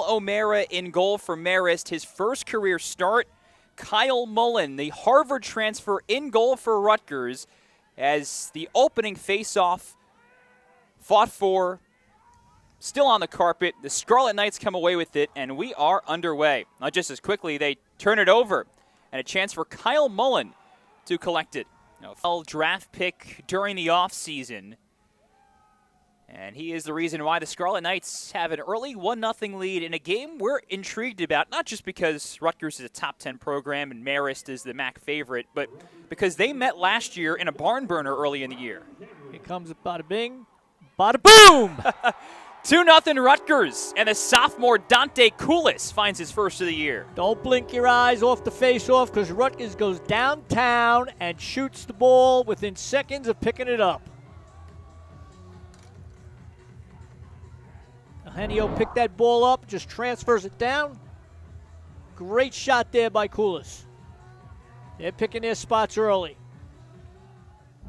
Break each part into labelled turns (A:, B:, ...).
A: O'Mara in goal for Marist, his first career start. Kyle Mullen, the Harvard transfer, in goal for Rutgers as the opening face-off fought for, still on the carpet. The Scarlet Knights come away with it, and we are underway. Not just as quickly, they turn it over, and a chance for Kyle Mullen to collect it. A draft pick during the offseason. And he is the reason why the Scarlet Knights have an early 1-0 lead in a game we're intrigued about, not just because Rutgers is a top 10 program and Marist is the MAC favorite, but because they met last year in a barn burner early in the year.
B: Here comes a bada bing, bada boom!
A: 2-0 Rutgers, and the sophomore Dante Coulis finds his first of the year.
B: Don't blink your eyes off the face-off because Rutgers goes downtown and shoots the ball within seconds of picking it up. Dugenio picked that ball up, just transfers it down. Great shot there by Coulis. They're picking their spots early.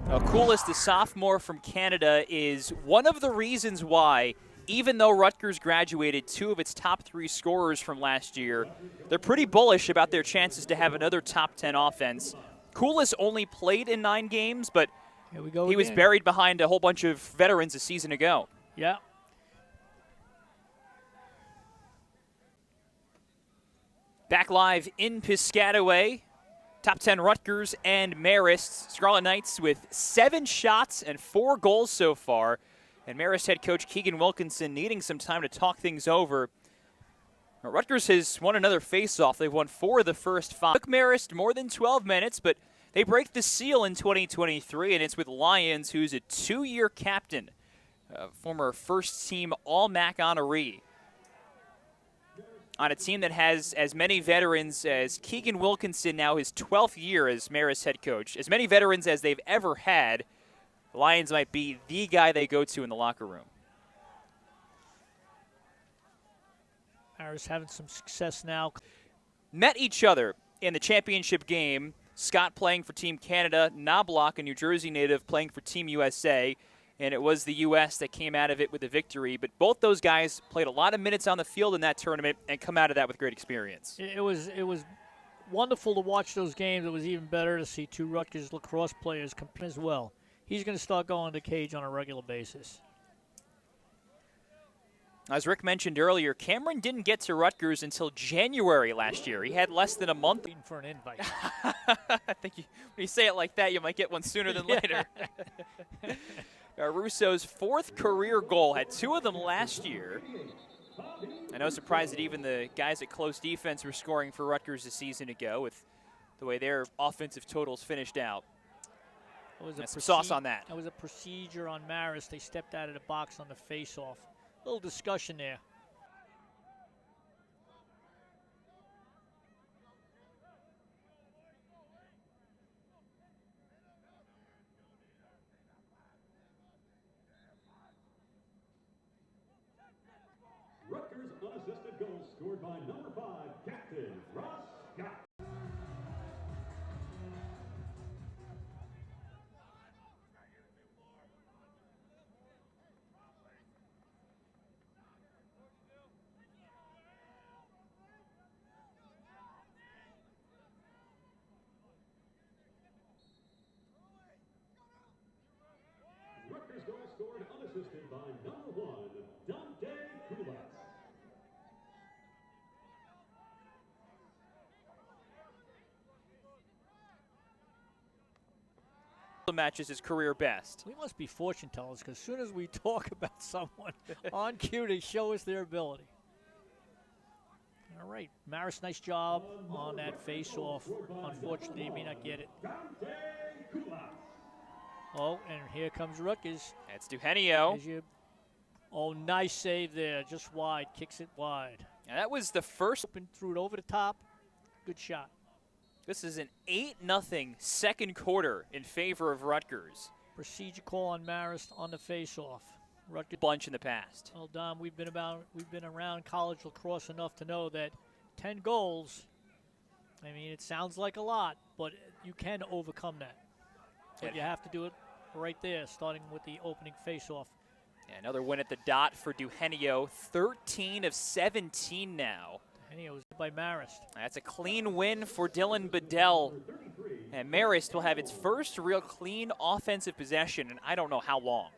A: Coulis, the sophomore from Canada, is one of the reasons why, even though Rutgers graduated 2 of its top 3 scorers from last year, they're pretty bullish about their chances to have another top 10 offense. Coulis only played in 9 games, but he was buried behind a whole bunch of veterans a season ago.
B: Yeah.
A: Back live in Piscataway, top 10 Rutgers and Marist. Scarlet Knights with 7 shots and 4 goals so far. And Marist head coach Keegan Wilkinson needing some time to talk things over. Rutgers has won another face-off. They've won 4 of the first 5. Took Marist more than 12 minutes, but they break the seal in 2023, and it's with Lyons, who's a 2-year captain, former first-team All-MAC honoree, on a team that has as many veterans as Keegan Wilkinson, now his 12th year as Marist head coach. As many veterans as they've ever had. The Lions might be the guy they go to in the locker room.
B: Marist having some success now.
A: Met each other in the championship game. Scott playing for Team Canada, Knobloch, a New Jersey native, playing for Team USA. And it was the U.S. that came out of it with a victory. But both those guys played a lot of minutes on the field in that tournament and come out of that with great experience.
B: It was wonderful to watch those games. It was even better to see 2 Rutgers lacrosse players compete as well. He's going to start going to Cage on a regular basis.
A: As Rick mentioned earlier, Cameron didn't get to Rutgers until January last year. He had less than a month.
B: Waiting for an invite.
A: I think when you say it like that, you might get one sooner than later. Russo's 4th career goal, had 2 of them last year. I know, surprised that even the guys at close defense were scoring for Rutgers a season ago with the way their offensive totals finished out. That's some sauce on that.
B: That was a procedure on Marist. They stepped out of the box on the face-off. A little discussion there.
C: Rutgers unassisted goal scored by number 5, Captain Ross Scott. Rutgers goal scored unassisted by number 1, Dante Coulis.
A: Matches his career best.
B: We must be fortune tellers because as soon as we talk about someone on cue, they show us their ability. All right, Marist, nice job on that face-off. Unfortunately, he may not get it. Oh, and here comes Rutgers.
A: That's Dugenio.
B: Oh, nice save there, just wide, kicks it wide.
A: Now that was the first.
B: Threw it over the top, good shot.
A: This is an 8-0 second quarter in favor of Rutgers.
B: Procedure call on Marist on the face-off. Rutgers
A: bunch in the past.
B: Well, Dom, we've been around college lacrosse enough to know that 10 goals. I mean, it sounds like a lot, but you can overcome that. But you have to do it right there, starting with the opening face-off.
A: Yeah, another win at the dot for Dugenio, 13 of 17 now.
B: Dugenio was by Marist.
A: That's a clean win for Dylan Bedell. And Marist will have its first real clean offensive possession in I don't know how long.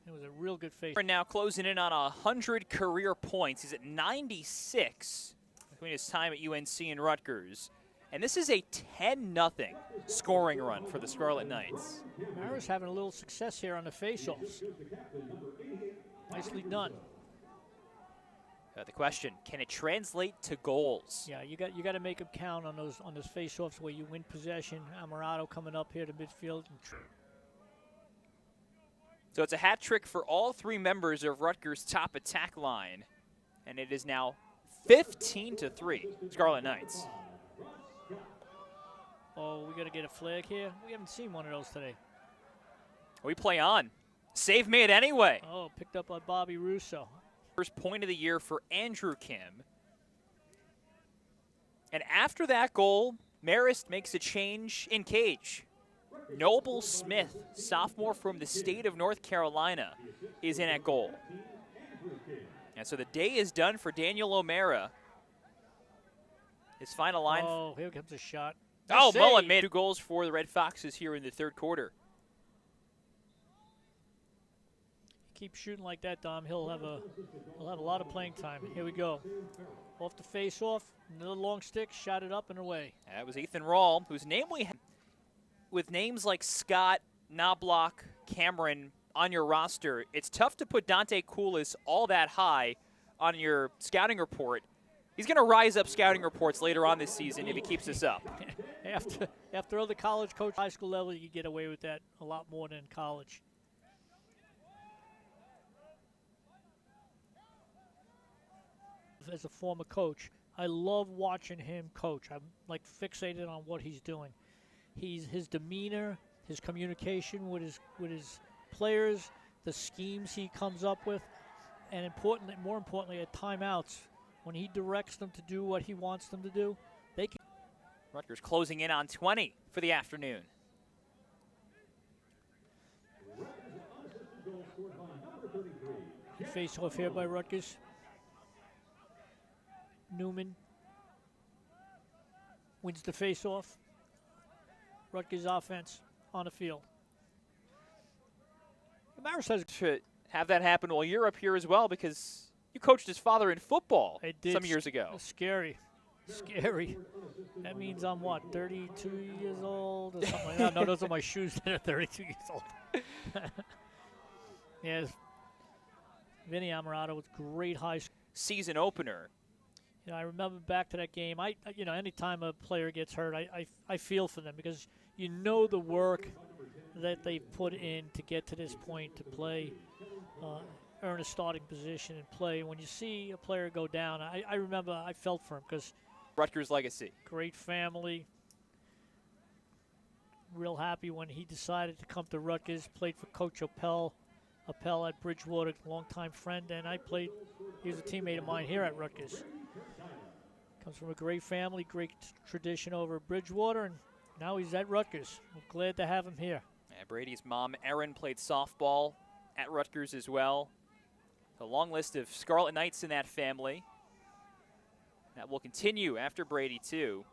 B: It was a real good face.
A: Now closing in on 100 career points. He's at 96 between his time at UNC and Rutgers. And this is a 10-0 scoring run for the Scarlet Knights.
B: Marist having a little success here on the face-offs. Nicely done.
A: The question, can it translate to goals?
B: Yeah, you got to make them count on those face-offs where you win possession. Amarato coming up here to midfield.
A: So it's a hat trick for all three members of Rutgers' top attack line. And it is now 15-3, Scarlet Knights.
B: Oh, we got to get a flag here. We haven't seen one of those today.
A: We play on. Save made anyway.
B: Oh, picked up by Bobby Russo.
A: First point of the year for Andrew Kim. And after that goal, Marist makes a change in cage. Noble Smith, sophomore from the state of North Carolina, is in at goal. And so the day is done for Daniel O'Mara. His final line.
B: Oh, here comes a shot.
A: Oh, Mullen made 2 goals for the Red Foxes here in the third quarter.
B: Keep shooting like that, Dom. He'll have a lot of playing time. Here we go. Off the face-off, another long stick, shot it up and away.
A: That was Ethan Rawl, whose name we have. With names like Scott, Knobloch, Cameron on your roster, it's tough to put Dante Coulis all that high on your scouting report. He's going to rise up scouting reports later on this season if he keeps this up.
B: After other college coach, high school level, you get away with that a lot more than in college. As a former coach, I love watching him coach. I'm like fixated on what he's doing. His demeanor, his communication with his players, the schemes he comes up with, and more importantly, at timeouts, when he directs them to do what he wants them to do, they can.
A: Rutgers closing in on 20 for the afternoon.
B: Face off here by Rutgers. Newman wins the face-off. Rutgers offense on the field. Marist has
A: to have that happen while you're up here as well, because you coached his father in football some years ago.
B: Scary. Scary. That means I'm, what, 32 years old or something like that? No, those are my shoes that are 32 years old. Yes. Vinny Amarato with great high school.
A: Season opener.
B: You know, I remember back to that game. Anytime a player gets hurt, I feel for them, because you know the work that they put in to get to this point, to play, earn a starting position and play. When you see a player go down, I remember I felt for him, because
A: Rutgers legacy.
B: Great family. Real happy when he decided to come to Rutgers. Played for Coach Appel at Bridgewater, longtime friend, and he was a teammate of mine here at Rutgers. Comes from a great family, great tradition over at Bridgewater, and now he's at Rutgers. We're glad to have him here.
A: Yeah, Brady's mom, Erin, played softball at Rutgers as well. A long list of Scarlet Knights in that family. That will continue after Brady, too.